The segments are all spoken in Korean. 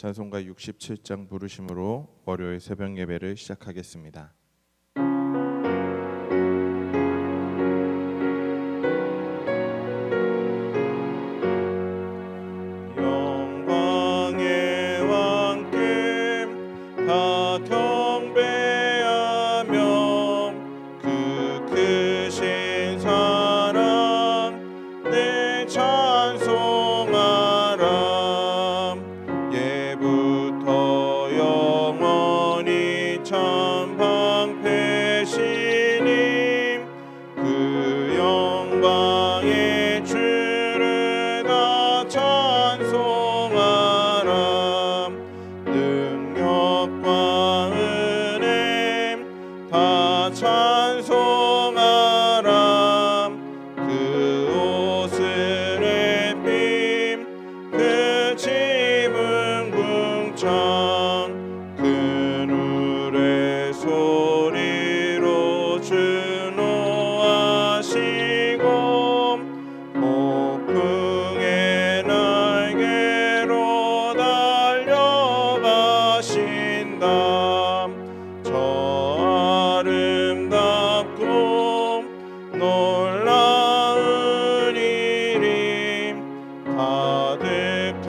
찬송가 67장 부르심으로 월요일 새벽 예배를 시작하겠습니다. 영광의 왕께 다 경배하며 그 크신 사랑 내 찬송하라. 예부터 영원히 참 방패시님 그 영광의 주를 다 찬송하라. 능력과 은혜 다 찬송하라. 그 옷을 입힘 그 짐은 궁창 그늘의 소리로 준호하시고 폭풍의 날개로 달려가신다. 저 아름답고 놀라운 일이 가득한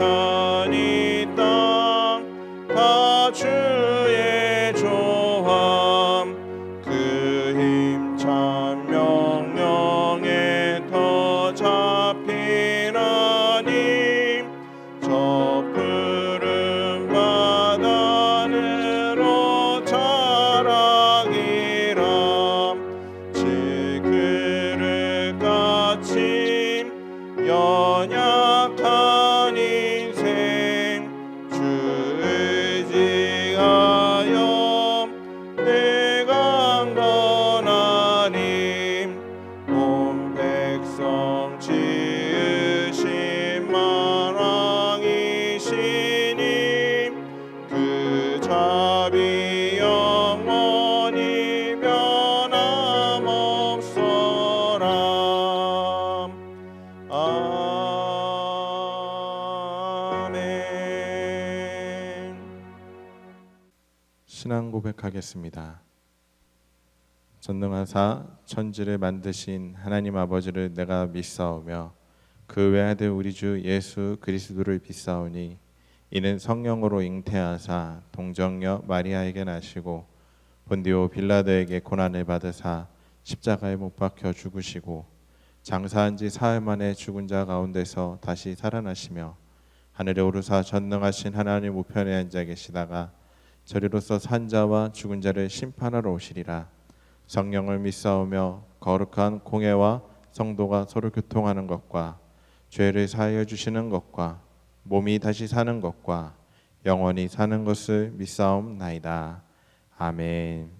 이 땅 다 주의 조함. 그 힘찬 명령에 더 잡히나니 저 푸른 바다늘로 자라기라. 질그릇같이 연약한 인생 주 의지하여 내가 강건하니 온 백성 지으신 만왕이시니 그 자비 영원히 변함없어라. 아멘. 신앙 고백하겠습니다. 전능하사 천지를 만드신 하나님 아버지를 내가 믿사오며 그 외아들 우리 주 예수 그리스도를 믿사오니 이는 성령으로 잉태하사 동정녀 마리아에게 나시고 본디오 빌라도에게 고난을 받으사 십자가에 못 박혀 죽으시고 장사한 지 사흘 만에 죽은 자 가운데서 다시 살아나시며 하늘에 오르사 전능하신 하나님 우편에 앉아 계시다가 저리로서 산 자와 죽은 자를 심판하러 오시리라. 성령을 믿사오며 거룩한 공회와 성도가 서로 교통하는 것과 죄를 사하여 주시는 것과 몸이 다시 사는 것과 영원히 사는 것을 믿사옵나이다. 아멘.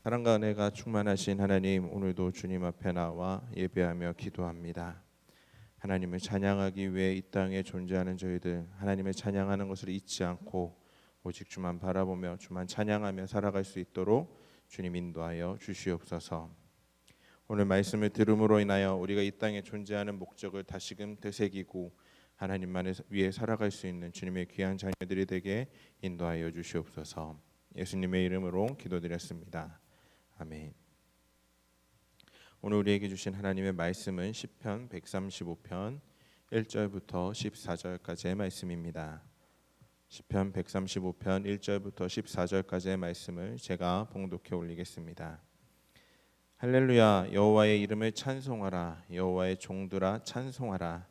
사랑과 은혜가 충만하신 하나님, 오늘도 주님 앞에 나와 예배하며 기도합니다. 하나님을 찬양하기 위해 이 땅에 존재하는 저희들, 하나님을 찬양하는 것을 잊지 않고 오직 주만 바라보며 주만 찬양하며 살아갈 수 있도록 주님 인도하여 주시옵소서. 오늘 말씀을 들음으로 인하여 우리가 이 땅에 존재하는 목적을 다시금 되새기고 하나님만을 위해 살아갈 수 있는 주님의 귀한 자녀들이 되게 인도하여 주시옵소서. 예수님의 이름으로 기도드렸습니다. 아멘. 오늘 우리에게 주신 하나님의 말씀은 시편 135편 1절부터 14절까지의 말씀입니다. 시편 135편 1절부터 14절까지의 말씀을 제가 봉독해 올리겠습니다. 할렐루야. 여호와의 이름을 찬송하라. 여호와의 종들아 찬송하라.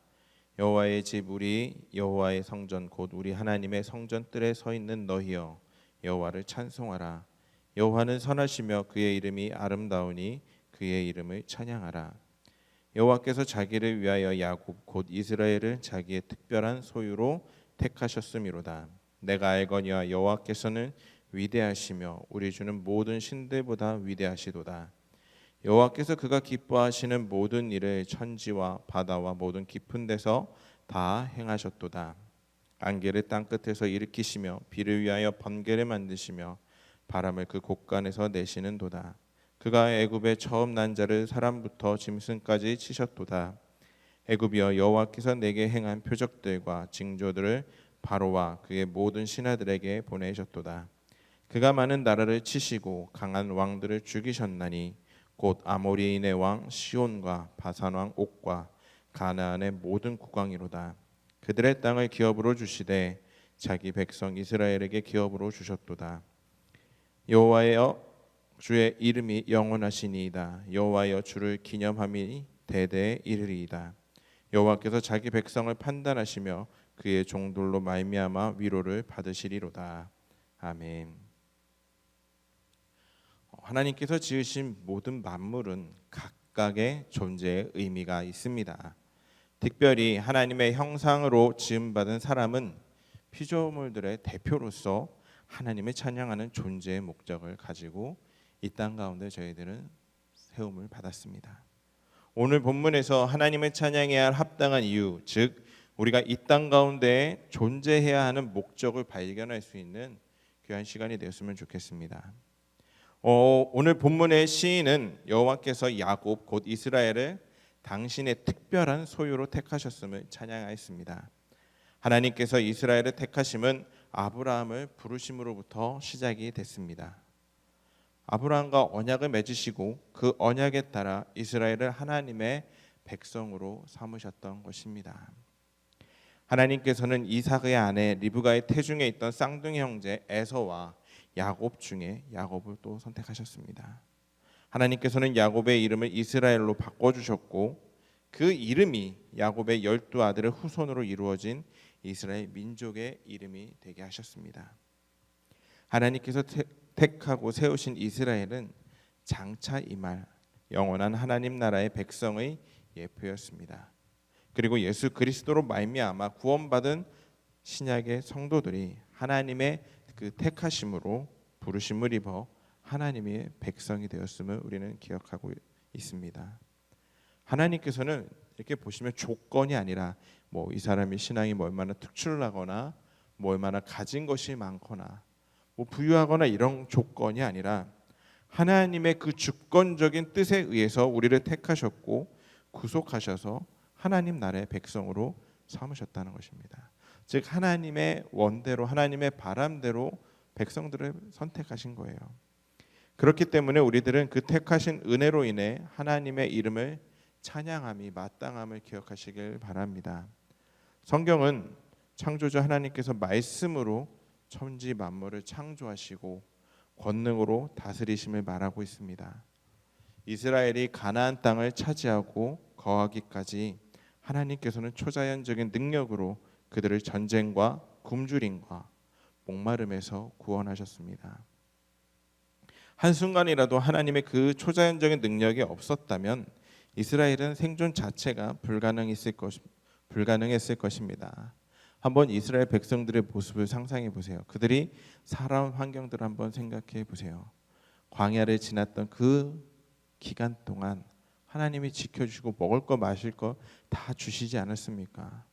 여호와의 집 우리 여호와의 성전 곧 우리 하나님의 성전 뜰에 서 있는 너희여 여호와를 찬송하라. 여호와는 선하시며 그의 이름이 아름다우니 그의 이름을 찬양하라. 여호와께서 자기를 위하여 야곱 곧 이스라엘을 자기의 특별한 소유로 택하셨음이로다. 내가 알거니와 여호와께서는 위대하시며 우리 주는 모든 신들보다 위대하시도다. 여호와께서 그가 기뻐하시는 모든 일을 천지와 바다와 모든 깊은 데서 다 행하셨도다. 안개를 땅끝에서 일으키시며 비를 위하여 번개를 만드시며 바람을 그 곳간에서 내시는도다. 그가 애굽의 처음 난 자를 사람부터 짐승까지 치셨도다. 애굽이여 여호와께서 내게 행한 표적들과 징조들을 바로와 그의 모든 신하들에게 보내셨도다. 그가 많은 나라를 치시고 강한 왕들을 죽이셨나니 곧 아모리인의 왕 시온과 바산 왕 옥과 가나안의 모든 국왕이로다. 그들의 땅을 기업으로 주시되 자기 백성 이스라엘에게 기업으로 주셨도다. 여호와여 주의 이름이 영원하시니이다. 여호와여 주를 기념함이 대대에 이르리이다. 여호와께서 자기 백성을 판단하시며 그의 종들로 말미암아 위로를 받으시리로다. 아멘. 하나님께서 지으신 모든 만물은 각각의 존재의 의미가 있습니다. 특별히 하나님의 형상으로 지음받은 사람은 피조물들의 대표로서 하나님을 찬양하는 존재의 목적을 가지고 이 땅 가운데 저희들은 세움을 받았습니다. 오늘 본문에서 하나님을 찬양해야 할 합당한 이유, 즉 우리가 이 땅 가운데 존재해야 하는 목적을 발견할 수 있는 귀한 시간이 되었으면 좋겠습니다. 오늘 본문의 시인은 여호와께서 야곱 곧 이스라엘을 당신의 특별한 소유로 택하셨음을 찬양하였습니다. 하나님께서 이스라엘을 택하심은 아브라함을 부르심으로부터 시작이 됐습니다. 아브라함과 언약을 맺으시고 그 언약에 따라 이스라엘을 하나님의 백성으로 삼으셨던 것입니다. 하나님께서는 이삭의 아내 리브가의 태중에 있던 쌍둥이 형제 에서와 야곱 중에 야곱을 또 선택하셨습니다. 하나님께서는 야곱의 이름을 이스라엘로 바꿔주셨고 그 이름이 야곱의 12아들의 후손으로 이루어진 이스라엘 민족의 이름이 되게 하셨습니다. 하나님께서 택하고 세우신 이스라엘은 장차 임할 영원한 하나님 나라의 백성의 예표였습니다. 그리고 예수 그리스도로 말미암아 구원받은 신약의 성도들이 하나님의 그 택하심으로 부르심을 입어 하나님의 백성이 되었음을 우리는 기억하고 있습니다. 하나님께서는 이렇게 보시면 조건이 아니라 이 사람이 신앙이 얼마나 특출나거나 얼마나 가진 것이 많거나 부유하거나 이런 조건이 아니라 하나님의 그 주권적인 뜻에 의해서 우리를 택하셨고 구속하셔서 하나님 나라의 백성으로 삼으셨다는 것입니다. 즉 하나님의 원대로 하나님의 바람대로 백성들을 선택하신 거예요. 그렇기 때문에 우리들은 그 택하신 은혜로 인해 하나님의 이름을 찬양함이 마땅함을 기억하시길 바랍니다. 성경은 창조주 하나님께서 말씀으로 천지 만물을 창조하시고 권능으로 다스리심을 말하고 있습니다. 이스라엘이 가나안 땅을 차지하고 거하기까지 하나님께서는 초자연적인 능력으로 그들을 전쟁과 굶주림과 목마름에서 구원하셨습니다. 한순간이라도 하나님의 그 초자연적인 능력이 없었다면 이스라엘은 생존 자체가 불가능했을 것입니다. 한번 이스라엘 백성들의 모습을 상상해 보세요. 그들이 살아온 환경들을 한번 생각해 보세요. 광야를 지났던 그 기간 동안 하나님이 지켜주시고 먹을 거 마실 거 다 주시지 않았습니까?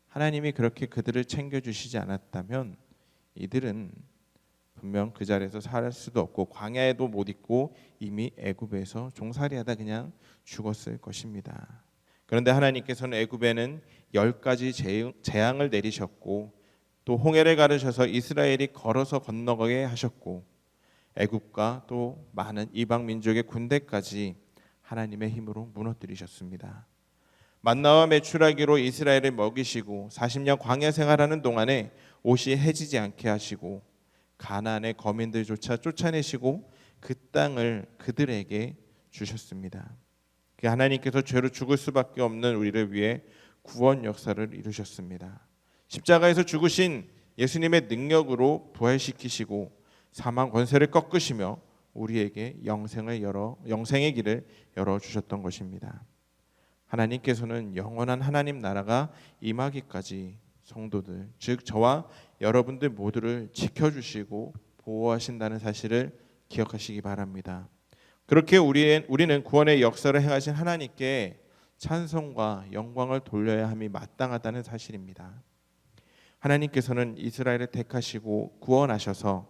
하나님이 그렇게 그들을 챙겨주시지 않았다면 이들은 분명 그 자리에서 살 수도 없고 광야에도 못 있고 이미 애굽에서 종살이하다 그냥 죽었을 것입니다. 그런데 하나님께서는 애굽에는 10가지 재앙을 내리셨고 또 홍해를 가르셔서 이스라엘이 걸어서 건너가게 하셨고 애굽과 또 많은 이방 민족의 군대까지 하나님의 힘으로 무너뜨리셨습니다. 만나와 메추라기로 이스라엘을 먹이시고 40년 광야 생활하는 동안에 옷이 해지지 않게 하시고 가나안의 거민들조차 쫓아내시고 그 땅을 그들에게 주셨습니다. 하나님께서 죄로 죽을 수밖에 없는 우리를 위해 구원 역사를 이루셨습니다. 십자가에서 죽으신 예수님의 능력으로 부활시키시고 사망 권세를 꺾으시며 우리에게 영생의 길을 열어주셨던 것입니다. 하나님께서는 영원한 하나님 나라가 임하기까지 성도들, 즉 저와 여러분들 모두를 지켜주시고 보호하신다는 사실을 기억하시기 바랍니다. 그렇게 우리는 구원의 역사를 행하신 하나님께 찬송과 영광을 돌려야 함이 마땅하다는 사실입니다. 하나님께서는 이스라엘을 택하시고 구원하셔서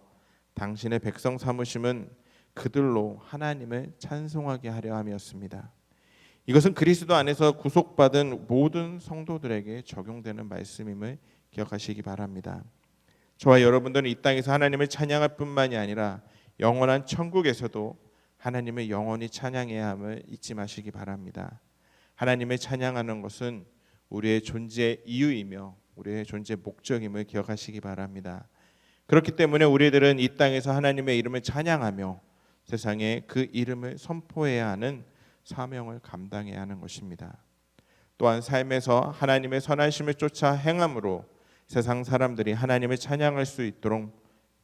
당신의 백성 삼으심은 그들로 하나님을 찬송하게 하려 함이었습니다. 이것은 그리스도 안에서 구속받은 모든 성도들에게 적용되는 말씀임을 기억하시기 바랍니다. 저와 여러분들은 이 땅에서 하나님을 찬양할 뿐만이 아니라 영원한 천국에서도 하나님을 영원히 찬양해야 함을 잊지 마시기 바랍니다. 하나님을 찬양하는 것은 우리의 존재의 이유이며 우리의 존재 목적임을 기억하시기 바랍니다. 그렇기 때문에 우리들은 이 땅에서 하나님의 이름을 찬양하며 세상에 그 이름을 선포해야 하는 사명을 감당해야 하는 것입니다. 또한 삶에서 하나님의 선하심을 쫓아 행함으로 세상 사람들이 하나님을 찬양할 수 있도록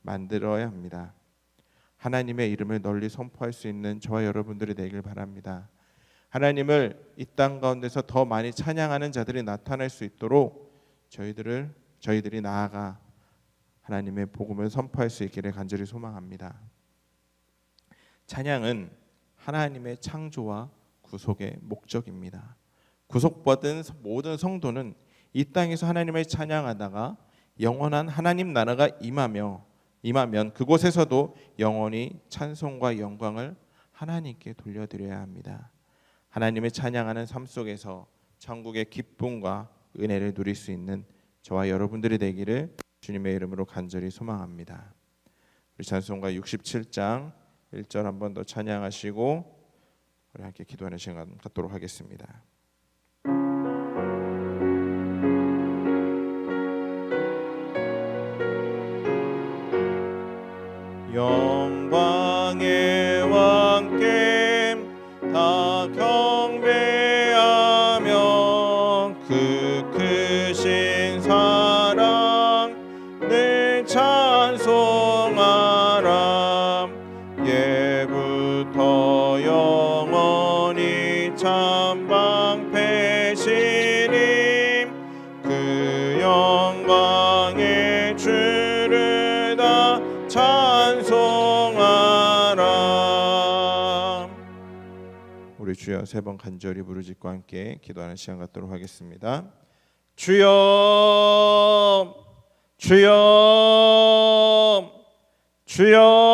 만들어야 합니다. 하나님의 이름을 널리 선포할 수 있는 저와 여러분들이 되길 바랍니다. 하나님을 이 땅 가운데서 더 많이 찬양하는 자들이 나타날 수 있도록 저희들이 나아가 하나님의 복음을 선포할 수 있기를 간절히 소망합니다. 찬양은 하나님의 창조와 구속의 목적입니다. 구속받은 모든 성도는 이 땅에서 하나님을 찬양하다가 영원한 하나님 나라가 임하면 그곳에서도 영원히 찬송과 영광을 하나님께 돌려드려야 합니다. 하나님을 찬양하는 삶 속에서 천국의 기쁨과 은혜를 누릴 수 있는 저와 여러분들이 되기를 주님의 이름으로 간절히 소망합니다. 우리 찬송가 67장 1절 한 번 더 찬양하시고 우리 함께 기도하는 시간 갖도록 하겠습니다. 영광의 왕께 다 경배하며 그 크신 사랑 늘 찬송하라. 예부터 영원히 참방패시님 그 영광의 주를 다 찬송하라. 우리 주여 세 번 간절히 부르짖고 함께 기도하는 시간 갖도록 하겠습니다. 주여 주여 주여